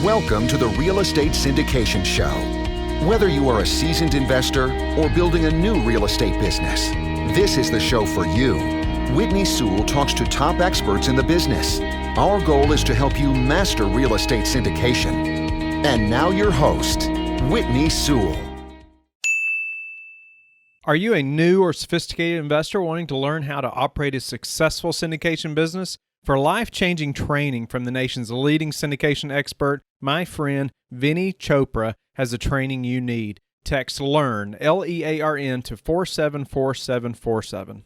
Welcome to the Real Estate Syndication Show. Whether you are a seasoned investor or building a new real estate business, this is the show for you. Whitney Sewell talks to top experts in the business. Our goal is to help you master real estate syndication. And now your host, Whitney Sewell. Are you a new or sophisticated investor wanting to learn how to operate a successful syndication business? For life-changing training from the nation's leading syndication expert, my friend Vinny Chopra has the training you need. Text LEARN, L-E-A-R-N, to 474747.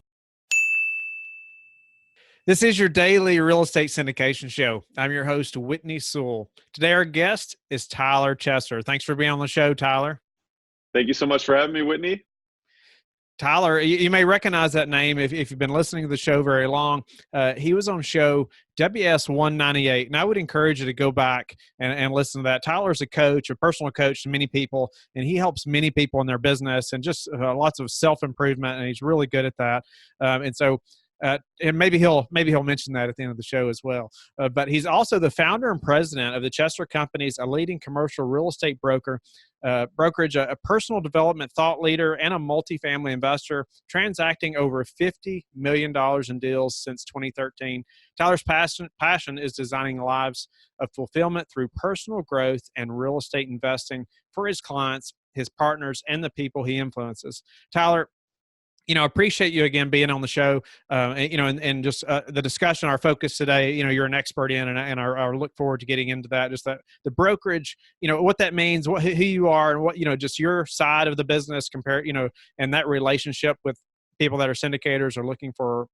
This is your daily real estate syndication show. I'm your host, Whitney Sewell. Today, our guest is Tyler Chester. Thanks for being on the show, Tyler. Thank you so much for having me, Whitney. Tyler, you may recognize that name if you've been listening to the show very long. He was on show WS 198, and I would encourage you to go back and listen to that. Tyler's a coach, a personal coach to many people, and he helps many people in their business and just lots of self-improvement, and he's really good at that. And maybe he'll mention that at the end of the show as well. But he's also the founder and president of the Chester Companies, a leading commercial real estate brokerage, a personal development thought leader, and a multifamily investor, transacting over $50 million in deals since 2013. Tyler's passion is designing lives of fulfillment through personal growth and real estate investing for his clients, his partners, and the people he influences. Tyler, appreciate you again being on the show, and just the discussion, our focus today, you're an expert in, and I look forward to getting into that, just that the brokerage, what that means, who you are, and what, just your side of the business compared, and that relationship with people that are syndicators or looking for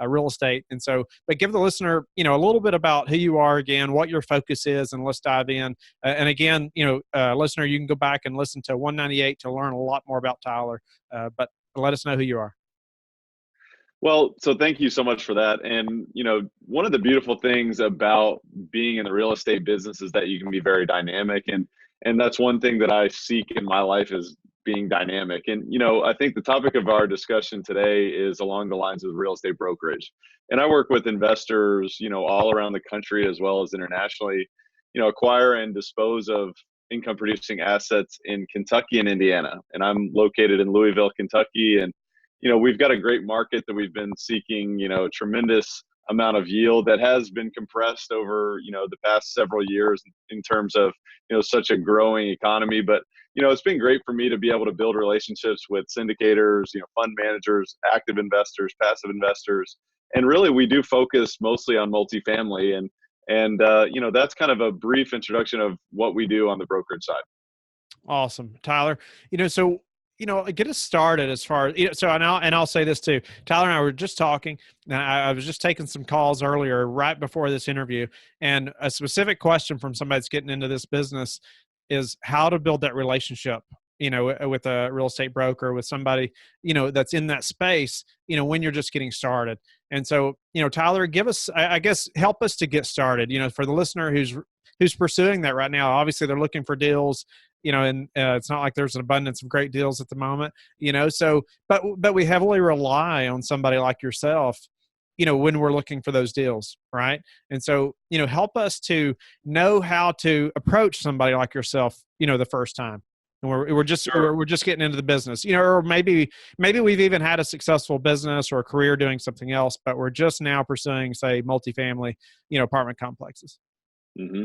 real estate. And so, but give the listener, a little bit about who you are again, what your focus is, and let's dive in. And again, listener, you can go back and listen to 198 to learn a lot more about Tyler, but let us know who you are. Well, so thank you so much for that. And, one of the beautiful things about being in the real estate business is that you can be very dynamic. And that's one thing that I seek in my life is being dynamic. And, I think the topic of our discussion today is along the lines of real estate brokerage. And I work with investors, all around the country as well as internationally, acquire and dispose of income producing assets in Kentucky and Indiana. And I'm located in Louisville, Kentucky. And, we've got a great market that we've been seeking, tremendous amount of yield that has been compressed over, the past several years in terms of, such a growing economy. But, it's been great for me to be able to build relationships with syndicators, fund managers, active investors, passive investors. And really, we do focus mostly on multifamily. And that's kind of a brief introduction of what we do on the brokerage side. Awesome. Tyler, so, get us started as far as, I'll say this too. Tyler and I were just talking, and I was just taking some calls earlier right before this interview, and a specific question from somebody that's getting into this business is how to build that relationship, with a real estate broker, with somebody, that's in that space, when you're just getting started. And so, Tyler, give us, I guess, help us to get started, for the listener who's pursuing that right now. Obviously they're looking for deals, and it's not like there's an abundance of great deals at the moment, so, but we heavily rely on somebody like yourself, when we're looking for those deals. Right. And so, help us to know how to approach somebody like yourself, the first time. And we're just getting into the business, or maybe we've even had a successful business or a career doing something else, but we're just now pursuing, say, multifamily, apartment complexes. Mm-hmm.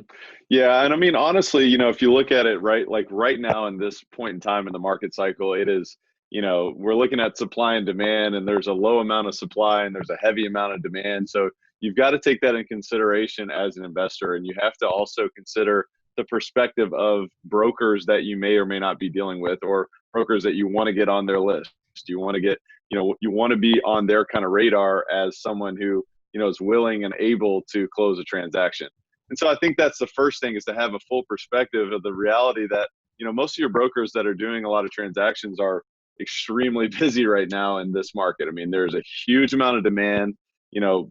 Yeah. And I mean, honestly, if you look at it, right, like right now in this point in time in the market cycle, it is, we're looking at supply and demand, and there's a low amount of supply and there's a heavy amount of demand. So you've got to take that in consideration as an investor. And you have to also consider the perspective of brokers that you may or may not be dealing with, or brokers that you want to get on their list. You want to get, you want to be on their kind of radar as someone who, is willing and able to close a transaction. And so I think that's the first thing, is to have a full perspective of the reality that, most of your brokers that are doing a lot of transactions are extremely busy right now in this market. I mean, there's a huge amount of demand.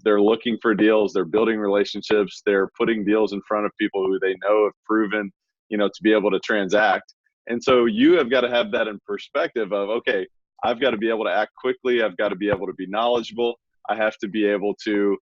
They're looking for deals, they're building relationships, they're putting deals in front of people who they know have proven, to be able to transact. And so you have got to have that in perspective of, okay, I've got to be able to act quickly. I've got to be able to be knowledgeable. I have to be able to,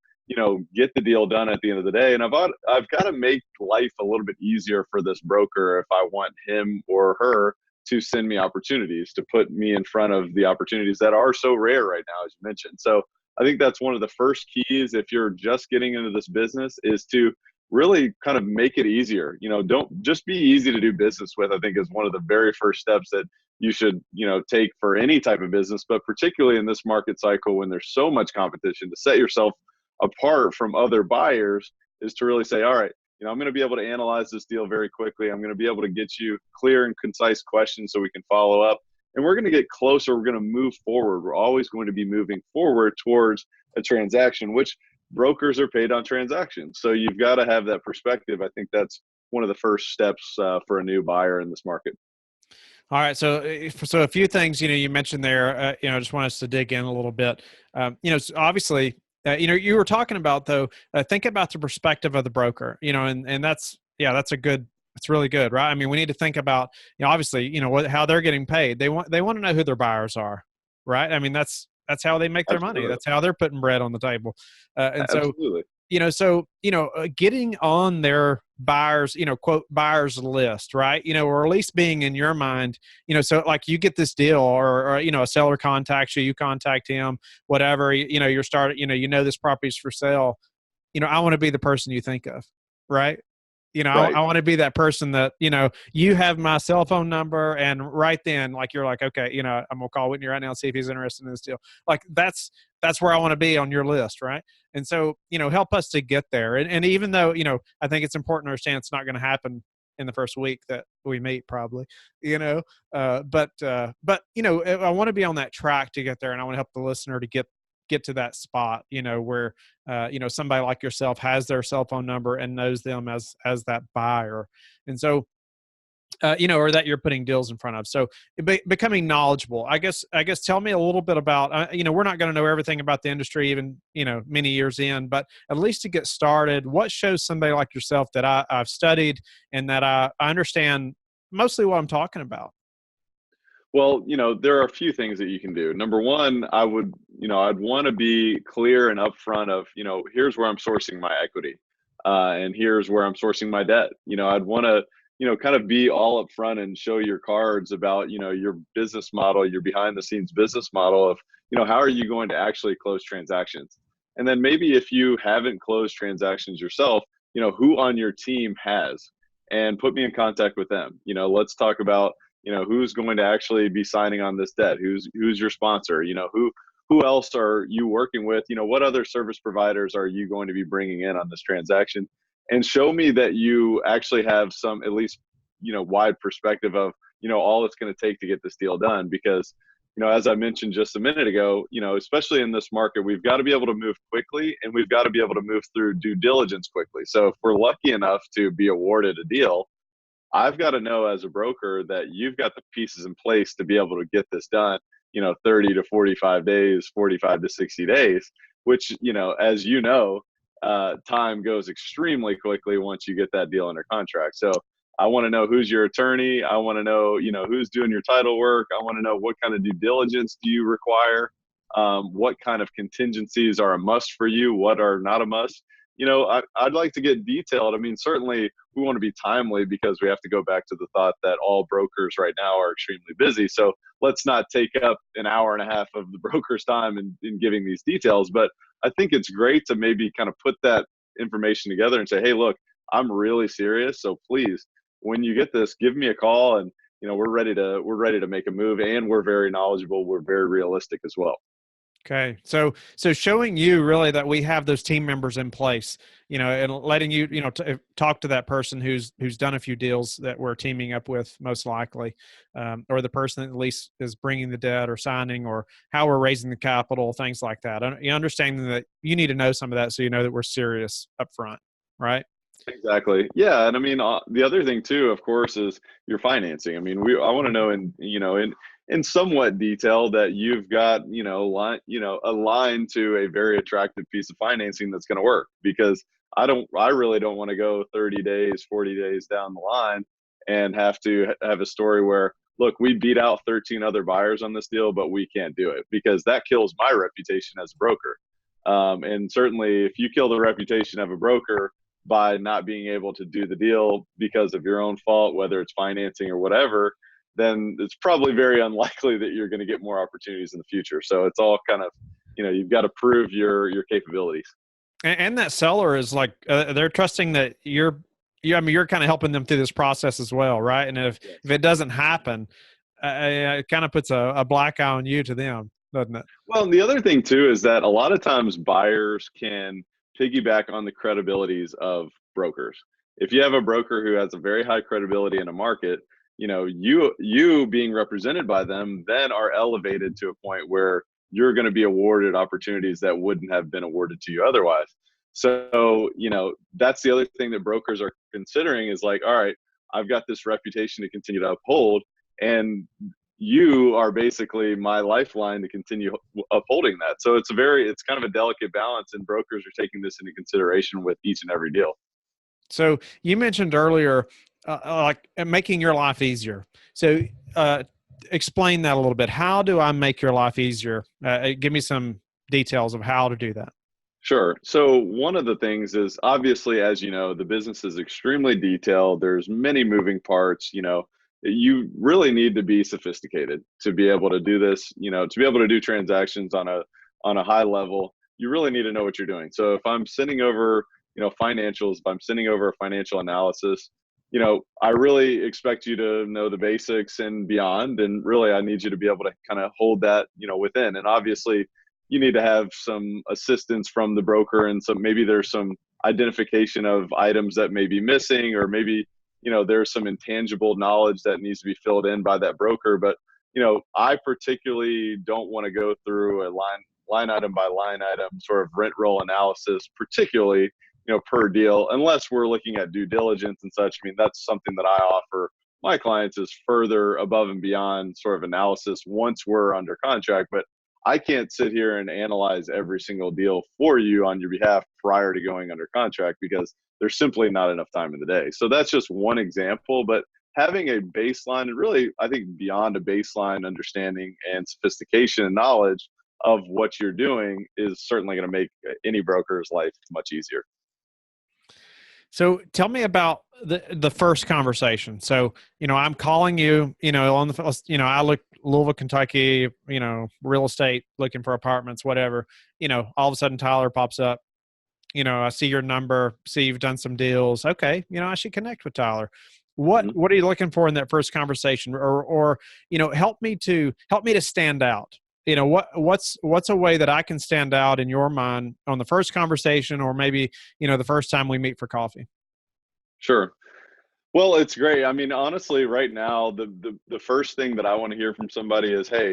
get the deal done at the end of the day. And I've got to make life a little bit easier for this broker if I want him or her to send me opportunities, to put me in front of the opportunities that are so rare right now, as you mentioned. So I think that's one of the first keys if you're just getting into this business, is to really kind of make it easier. Don't just be easy to do business with, I think is one of the very first steps that you should, take for any type of business, but particularly in this market cycle when there's so much competition, to set yourself apart from other buyers is to really say, all right, I'm going to be able to analyze this deal very quickly. I'm going to be able to get you clear and concise questions so we can follow up. And we're going to get closer. We're going to move forward. We're always going to be moving forward towards a transaction, which brokers are paid on transactions. So you've got to have that perspective. I think that's one of the first steps for a new buyer in this market. All right. So a few things, you mentioned there, just want us to dig in a little bit. So obviously, you were talking about, though, think about the perspective of the broker, and that's really good, right? I mean, we need to think about, obviously, how they're getting paid. They want to know who their buyers are, right? I mean, that's how they make their money. That's how they're putting bread on the table. And Absolutely. Getting on their buyers, quote, buyers list, right? Or at least being in your mind, so like you get this deal or a seller contacts you, you contact him, whatever, you're starting, this property's for sale. I want to be the person you think of, right? Right. I want to be that person that, you have my cell phone number and right then, like, you're like, okay, I'm going to call Whitney right now and see if he's interested in this deal. Like that's where I want to be on your list. Right. And so, help us to get there. And even though, I think it's important to understand it's not going to happen in the first week that we meet probably, but I want to be on that track to get there. And I want to help the listener to get to that spot, where, somebody like yourself has their cell phone number and knows them as that buyer. And so, or that you're putting deals in front of. So becoming knowledgeable, I guess, tell me a little bit about, we're not going to know everything about the industry, even, many years in, but at least to get started, what shows somebody like yourself that I've studied and that I understand mostly what I'm talking about? Well, there are a few things that you can do. Number one, I'd want to be clear and upfront of, here's where I'm sourcing my equity, and here's where I'm sourcing my debt. I'd want to, kind of be all upfront and show your cards about, your business model, your behind the scenes business model of, how are you going to actually close transactions? And then maybe if you haven't closed transactions yourself, who on your team has, and put me in contact with them. Let's talk about, who's going to actually be signing on this debt, who's your sponsor, who else are you working with, what other service providers are you going to be bringing in on this transaction, and show me that you actually have some, at least, wide perspective of, all it's going to take to get this deal done. Because, as I mentioned just a minute ago, especially in this market, we've got to be able to move quickly, and we've got to be able to move through due diligence quickly. So if we're lucky enough to be awarded a deal, I've got to know as a broker that you've got the pieces in place to be able to get this done, 30 to 45 days, 45 to 60 days, which, as time goes extremely quickly once you get that deal under contract. So I want to know who's your attorney. I want to know, who's doing your title work. I want to know what kind of due diligence do you require? What kind of contingencies are a must for you? What are not a must? I'd like to get detailed. I mean, certainly we want to be timely because we have to go back to the thought that all brokers right now are extremely busy. So let's not take up an hour and a half of the broker's time in giving these details. But I think it's great to maybe kind of put that information together and say, hey, look, I'm really serious. So please, when you get this, give me a call, and we're ready to make a move, and we're very knowledgeable. We're very realistic as well. Okay. So showing you really that we have those team members in place, and letting you, talk to that person who's done a few deals that we're teaming up with most likely, or the person that at least is bringing the debt or signing, or how we're raising the capital, things like that. You understanding that you need to know some of that so you know that we're serious up front, right? Exactly. Yeah. And I mean, the other thing too, of course, is your financing. I mean, I want to know in somewhat detail that you've got, a line to a very attractive piece of financing that's going to work, because I really don't want to go 30 days, 40 days down the line and have to have a story where, look, we beat out 13 other buyers on this deal, but we can't do it, because that kills my reputation as a broker. And certainly if you kill the reputation of a broker by not being able to do the deal because of your own fault, whether it's financing or whatever, then it's probably very unlikely that you're going to get more opportunities in the future. So it's all kind of, you've got to prove your capabilities. And that seller is like, they're trusting that you're kind of helping them through this process as well, right? And if it doesn't happen, it kind of puts a black eye on you to them, doesn't it? Well, the other thing too is that a lot of times buyers can piggyback on the credibilities of brokers. If you have a broker who has a very high credibility in a market, you being represented by them then are elevated to a point where you're going to be awarded opportunities that wouldn't have been awarded to you otherwise. So, that's the other thing that brokers are considering is like, all right, I've got this reputation to continue to uphold, and you are basically my lifeline to continue upholding that. So it's kind of a delicate balance, and brokers are taking this into consideration with each and every deal. So you mentioned earlier, like making your life easier. So explain that a little bit. How do I make your life easier? Give me some details of how to do that. Sure. So one of the things is obviously, as you know, the business is extremely detailed. There's many moving parts. You really need to be sophisticated to be able to do this. To be able to do transactions on a high level, you really need to know what you're doing. So if I'm sending over, financials, if I'm sending over a financial analysis, I really expect you to know the basics and beyond. And really, I need you to be able to kind of hold that, within. And obviously, you need to have some assistance from the broker, and maybe there's some identification of items that may be missing, or maybe there's some intangible knowledge that needs to be filled in by that broker. But I particularly don't want to go through a line item by line item sort of rent roll analysis, particularly per deal, unless we're looking at due diligence and such. I mean, that's something that I offer my clients is further above and beyond sort of analysis once we're under contract. But I can't sit here and analyze every single deal for you on your behalf prior to going under contract, because there's simply not enough time in the day. So that's just one example. But having a baseline, and really, I think beyond a baseline understanding and sophistication and knowledge of what you're doing, is certainly going to make any broker's life much easier. So tell me about the first conversation. So, I'm calling you, on the, I look Louisville, Kentucky, real estate, looking for apartments, whatever, all of a sudden Tyler pops up, I see your number, see you've done some deals. Okay. I should connect with Tyler. What are you looking for in that first conversation, or, help me to stand out? What's a way that I can stand out in your mind on the first conversation, or maybe, the first time we meet for coffee? Sure. Well, it's great. I mean, honestly, right now, the first thing that I want to hear from somebody is, hey,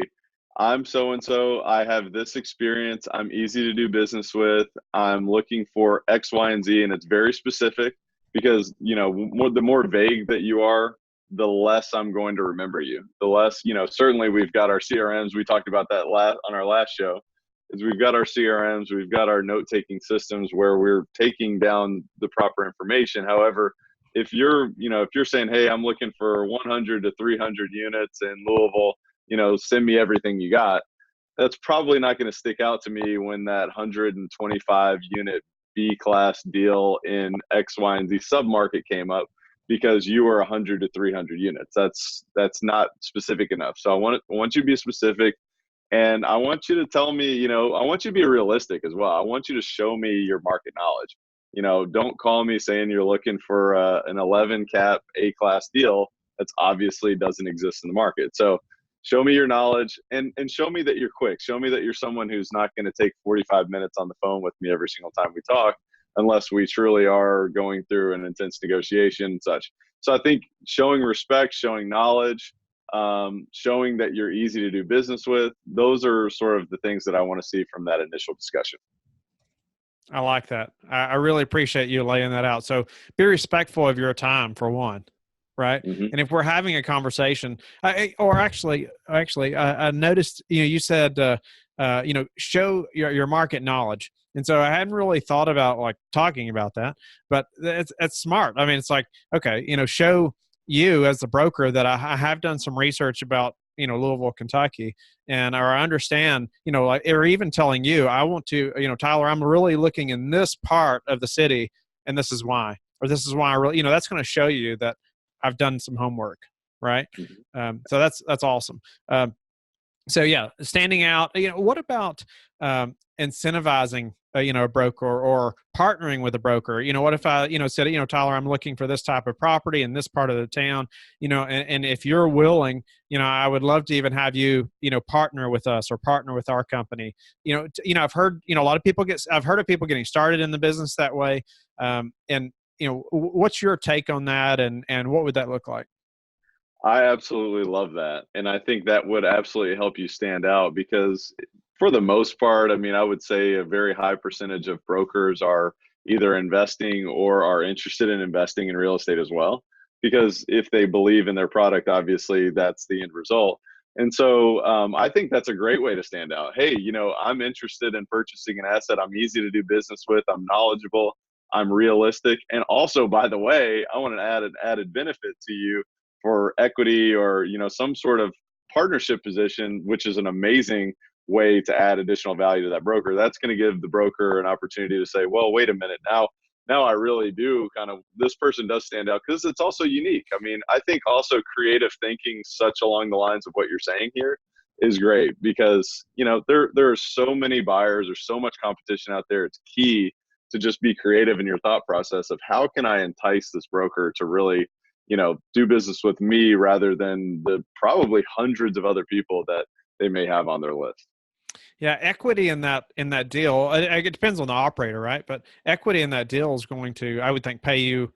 I'm so-and-so. I have this experience. I'm easy to do business with. I'm looking for X, Y, and Z. And it's very specific, because, the more vague that you are, the less I'm going to remember you. The less, certainly we've got our CRMs. We talked about that on our last show. Is we've got our CRMs, we've got our note-taking systems where we're taking down the proper information. However, if you're saying, hey, I'm looking for 100 to 300 units in Louisville, send me everything you got, that's probably not going to stick out to me when that 125 unit B class deal in X, Y, and Z submarket came up, because you were 100 to 300 units. That's not specific enough. So I want you to be specific. And I want you to tell me, I want you to be realistic as well. I want you to show me your market knowledge. Don't call me saying you're looking for an 11 cap A-class deal that's obviously doesn't exist in the market. So show me your knowledge, and show me that you're quick. Show me that you're someone who's not going to take 45 minutes on the phone with me every single time we talk, unless we truly are going through an intense negotiation and such. So I think showing respect, showing knowledge, showing that you're easy to do business with, those are sort of the things that I want to see from that initial discussion. I like that. I really appreciate you laying that out. So be respectful of your time, for one, right? Mm-hmm. And if we're having a conversation, I noticed, you said, show your market knowledge. And so I hadn't really thought about like talking about that, but it's smart. I mean, it's like, okay, show you as the broker that I have done some research about Louisville, Kentucky, or I understand, like, or even telling you, I want to, Tyler, I'm really looking in this part of the city, and this is why, or this is why I really, that's going to show you that I've done some homework, right? So that's awesome. So yeah, standing out. What about incentivizing, a broker, or partnering with a broker? What if I, said, Tyler, I'm looking for this type of property in this part of the town, and if you're willing, I would love to even have you, partner with us or partner with our company. I've heard, a lot of people I've heard of people getting started in the business that way. And what's your take on that, and what would that look like? I absolutely love that. And I think that would absolutely help you stand out because, for the most part, I mean, I would say a very high percentage of brokers are either investing or are interested in investing in real estate as well. Because if they believe in their product, obviously that's the end result. And so I think that's a great way to stand out. Hey, I'm interested in purchasing an asset. I'm easy to do business with. I'm knowledgeable. I'm realistic. And also, by the way, I want to add an added benefit to you for equity, or some sort of partnership position, which is an amazing way to add additional value to that broker. That's going to give the broker an opportunity to say, well, wait a minute, now I really do kind of, this person does stand out, because it's also unique. I mean, I think also creative thinking such along the lines of what you're saying here is great, because there are so many buyers, there's so much competition out there. It's key to just be creative in your thought process of, how can I entice this broker to really do business with me, rather than the probably hundreds of other people that they may have on their list. Yeah, equity in that deal. It depends on the operator, right? But equity in that deal is going to, I would think, pay you,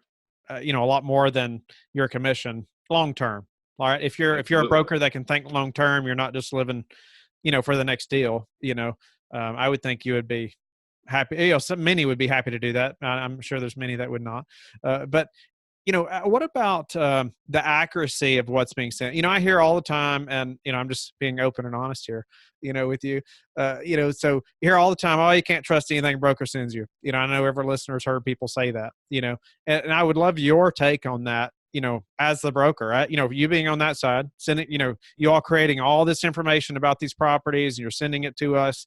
a lot more than your commission long term. All right, if you're a Absolutely. broker that can think long term, you're not just living, for the next deal. I would think you would be happy. Many would be happy to do that. I'm sure there's many that would not. But what about the accuracy of what's being sent? I hear all the time, and I'm just being open and honest here, with you. So you hear all the time, oh, you can't trust anything a broker sends you. I know every listener's heard people say that. And I would love your take on that. As the broker, right? You being on that side, sending, you all creating all this information about these properties, and you're sending it to us.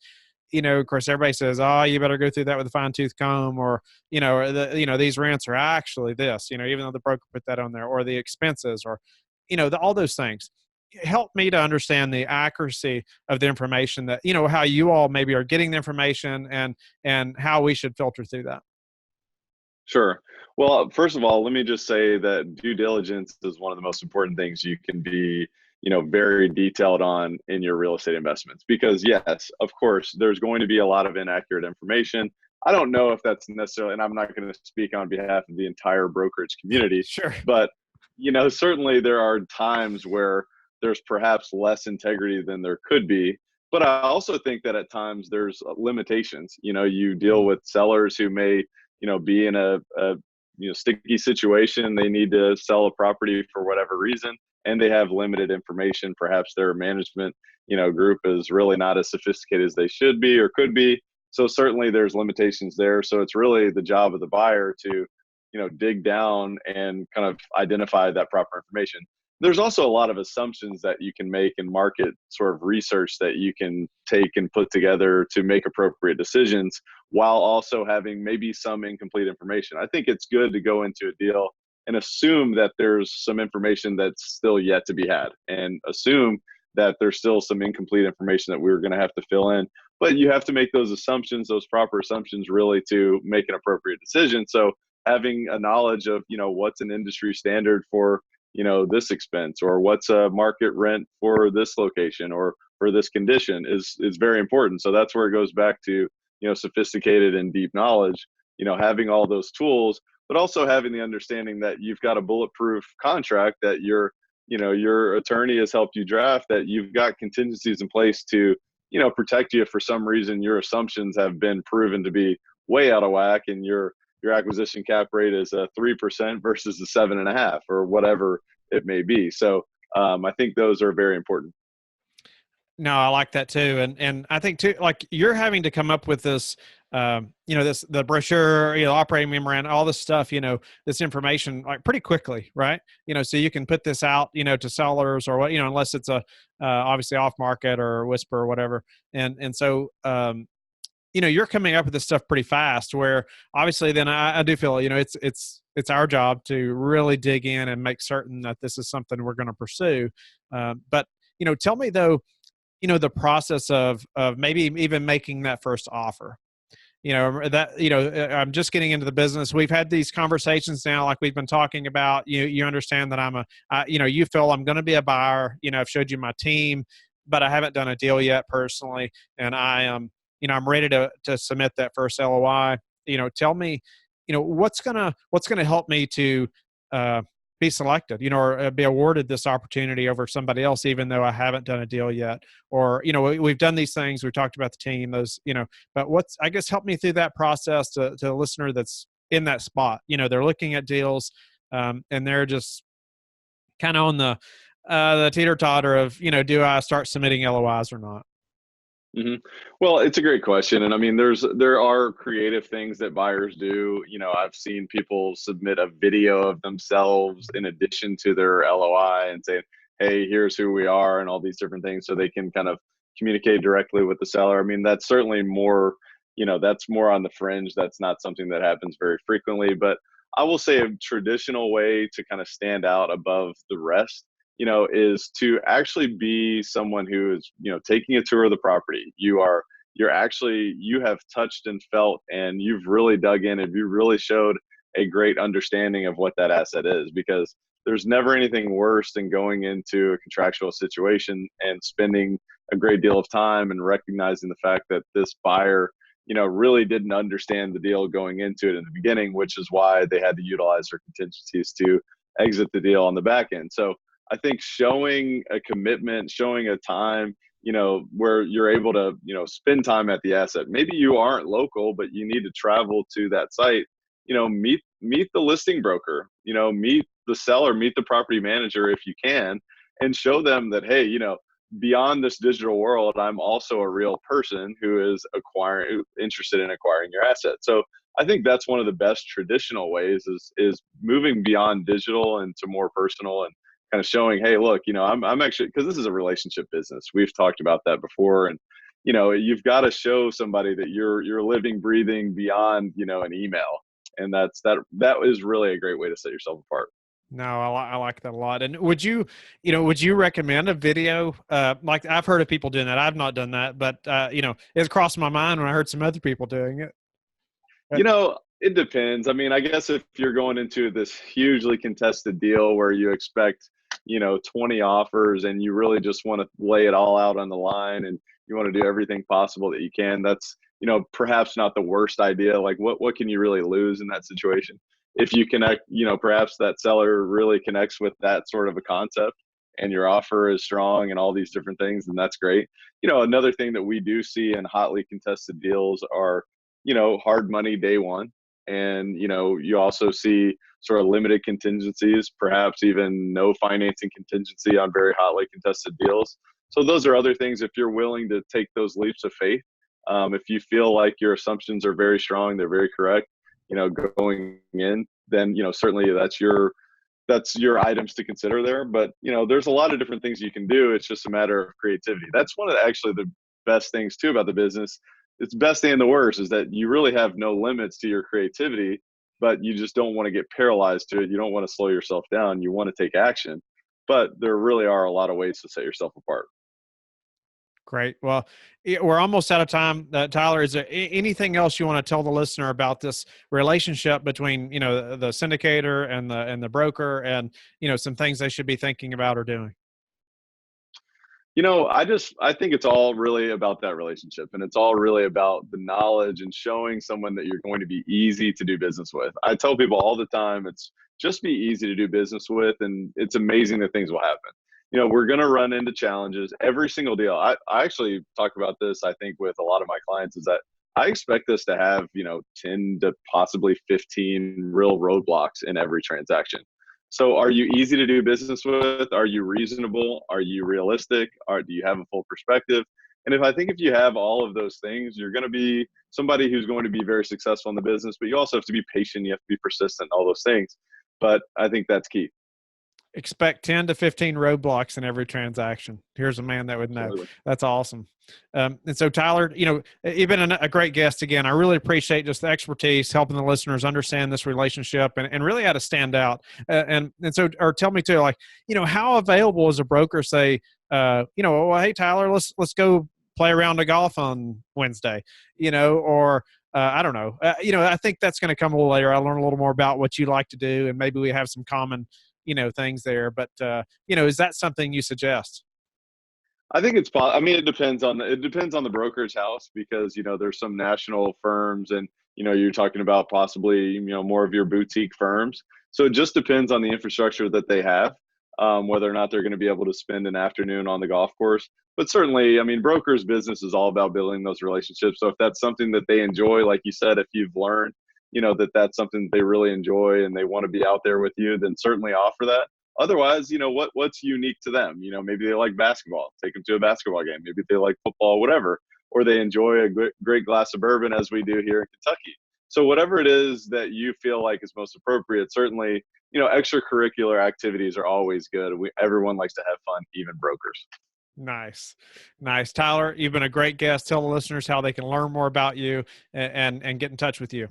Of course, everybody says, "Oh, you better go through that with a fine tooth comb," or these rents are actually this, even though the broker put that on there, or the expenses, or all those things. Help me to understand the accuracy of the information, that how you all maybe are getting the information, and how we should filter through that. Sure. Well, first of all, let me just say that due diligence is one of the most important things you can be, very detailed on in your real estate investments. Because yes, of course, there's going to be a lot of inaccurate information. I don't know if that's necessarily, and I'm not going to speak on behalf of the entire brokerage community, Sure. but certainly there are times where there's perhaps less integrity than there could be. But I also think that at times there's limitations. You deal with sellers who may be in a sticky situation. They need to sell a property for whatever reason, and they have limited information. Perhaps their management group is really not as sophisticated as they should be or could be. So certainly there's limitations there. So it's really the job of the buyer to dig down and kind of identify that proper information. There's also a lot of assumptions that you can make in market sort of research that you can take and put together to make appropriate decisions, while also having maybe some incomplete information. I think it's good to go into a deal and assume that there's some information that's still yet to be had, and assume that there's still some incomplete information that we're going to have to fill in. But you have to make those assumptions, those proper assumptions, really, to make an appropriate decision. So having a knowledge of, what's an industry standard for, this expense, or what's a market rent for this location or for this condition is very important. So that's where it goes back to, sophisticated and deep knowledge, having all those tools, but also having the understanding that you've got a bulletproof contract that your attorney has helped you draft, that you've got contingencies in place to, protect you if for some reason your assumptions have been proven to be way out of whack, and your acquisition cap rate is a 3% versus a 7.5%, or whatever it may be. So I think those are very important. No, I like that too, and I think too, like you're having to come up with this, the brochure, operating memorandum, all this stuff, this information, like pretty quickly, right? So you can put this out, to sellers or what, unless it's a obviously off market or whisper or whatever, and so you're coming up with this stuff pretty fast. Where obviously, then I do feel, it's our job to really dig in and make certain that this is something we're going to pursue. But tell me though, the process of maybe even making that first offer, that, I'm just getting into the business. We've had these conversations now, like we've been talking about. You understand that you feel I'm going to be a buyer. I've showed you my team, but I haven't done a deal yet personally, and I am, I'm ready to submit that first LOI. Tell me, what's gonna help me to be selected, or be awarded this opportunity over somebody else, even though I haven't done a deal yet. Or, we've done these things. We've talked about the team, but I guess, help me through that process to the listener that's in that spot. They're looking at deals, and they're just kind of on the teeter-totter of, do I start submitting LOIs or not? hmm Well, it's a great question, and I mean, there are creative things that buyers do. I've seen people submit a video of themselves in addition to their LOI and say, "Hey, here's who we are," and all these different things, so they can kind of communicate directly with the seller. I mean, that's certainly more, that's more on the fringe. That's not something that happens very frequently, but I will say a traditional way to kind of stand out above the rest, is to actually be someone who is, taking a tour of the property. You have touched and felt, and you've really dug in, and you really showed a great understanding of what that asset is, because there's never anything worse than going into a contractual situation and spending a great deal of time and recognizing the fact that this buyer, really didn't understand the deal going into it in the beginning, which is why they had to utilize their contingencies to exit the deal on the back end. So I think showing a commitment, showing a time, where you're able to, spend time at the asset. Maybe you aren't local, but you need to travel to that site. Meet the listing broker. Meet the seller, meet the property manager if you can, and show them that, hey, beyond this digital world, I'm also a real person who is interested in acquiring your asset. So I think that's one of the best traditional ways is moving beyond digital into more personal, and kind of showing, hey, look, I'm actually, because this is a relationship business. We've talked about that before, and you've got to show somebody that you're living, breathing beyond an email, and that is really a great way to set yourself apart. No, I like that a lot. And would you recommend a video? Like I've heard of people doing that. I've not done that, but it crossed my mind when I heard some other people doing it. It depends. I mean, I guess if you're going into this hugely contested deal where you expect, 20 offers, and you really just want to lay it all out on the line, and you want to do everything possible that you can, that's, perhaps not the worst idea. Like what can you really lose in that situation? If you connect, perhaps that seller really connects with that sort of a concept, and your offer is strong and all these different things, then that's great. Another thing that we do see in hotly contested deals are, hard money day one. And, you also see sort of limited contingencies, perhaps even no financing contingency on very hotly contested deals. So those are other things, if you're willing to take those leaps of faith. If you feel like your assumptions are very strong, they're very correct, going in, then, certainly that's your items to consider there. But, there's a lot of different things you can do. It's just a matter of creativity. That's one of actually the best things too about the business. It's best and the worst is that you really have no limits to your creativity, but you just don't want to get paralyzed to it. You don't want to slow yourself down. You want to take action, but there really are a lot of ways to set yourself apart. Great. Well, we're almost out of time. Tyler, is there anything else you want to tell the listener about this relationship between, the syndicator and the broker, and, some things they should be thinking about or doing? I think it's all really about that relationship, and it's all really about the knowledge and showing someone that you're going to be easy to do business with. I tell people all the time, it's just be easy to do business with, and it's amazing that things will happen. We're going to run into challenges every single deal. I actually talk about this, I think, with a lot of my clients, is that I expect us to have, 10 to possibly 15 real roadblocks in every transaction. So are you easy to do business with? Are you reasonable? Are you realistic? Do you have a full perspective? And if you have all of those things, you're going to be somebody who's going to be very successful in the business, but you also have to be patient. You have to be persistent, all those things. But I think that's key. Expect 10 to 15 roadblocks in every transaction. Here's a man that would know. Absolutely. That's awesome. And so Tyler, you've been a great guest again. I really appreciate just the expertise, helping the listeners understand this relationship and really how to stand out. Or tell me too, how available is a broker say, well, hey Tyler, let's go play a round of golf on Wednesday, I don't know. I think that's going to come a little later. I'll learn a little more about what you like to do, and maybe we have some common things there, but is that something you suggest? I think it depends on the brokerage house, because there's some national firms, and you're talking about possibly more of your boutique firms. So it just depends on the infrastructure that they have, whether or not they're going to be able to spend an afternoon on the golf course. But certainly, brokers' business is all about building those relationships. So if that's something that they enjoy, like you said, if you've learned that's something they really enjoy and they want to be out there with you, then certainly offer that. Otherwise, what's unique to them? Maybe they like basketball, take them to a basketball game. Maybe they like football, whatever, or they enjoy a great glass of bourbon, as we do here in Kentucky. So whatever it is that you feel like is most appropriate, certainly, extracurricular activities are always good. Everyone likes to have fun, even brokers. Nice. Tyler, you've been a great guest. Tell the listeners how they can learn more about you and get in touch with you.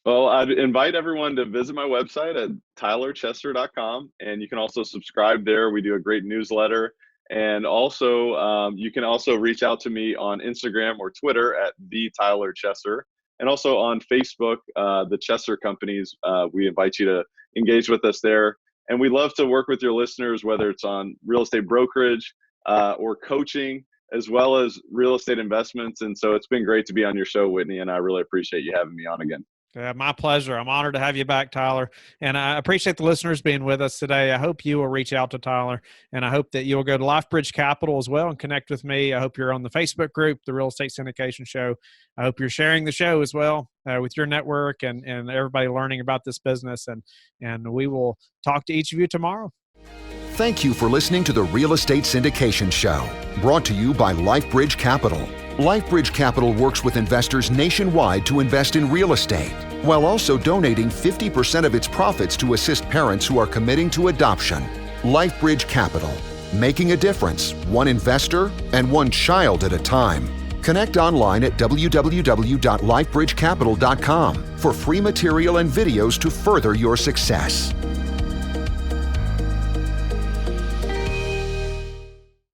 Well, I'd invite everyone to visit my website at tylerchester.com, and you can also subscribe there. We do a great newsletter, and also you can also reach out to me on Instagram or Twitter at @TheTylerChester, and also on Facebook, the Chester Companies. We invite you to engage with us there, and we love to work with your listeners, whether it's on real estate brokerage or coaching, as well as real estate investments. And so it's been great to be on your show, Whitney, and I really appreciate you having me on again. My pleasure. I'm honored to have you back, Tyler. And I appreciate the listeners being with us today. I hope you will reach out to Tyler, and I hope that you'll go to LifeBridge Capital as well and connect with me. I hope you're on the Facebook group, the Real Estate Syndication Show. I hope you're sharing the show as well with your network and everybody learning about this business. And we will talk to each of you tomorrow. Thank you for listening to the Real Estate Syndication Show, brought to you by LifeBridge Capital. LifeBridge Capital works with investors nationwide to invest in real estate, while also donating 50% of its profits to assist parents who are committing to adoption. LifeBridge Capital, making a difference, one investor and one child at a time. Connect online at www.lifebridgecapital.com for free material and videos to further your success.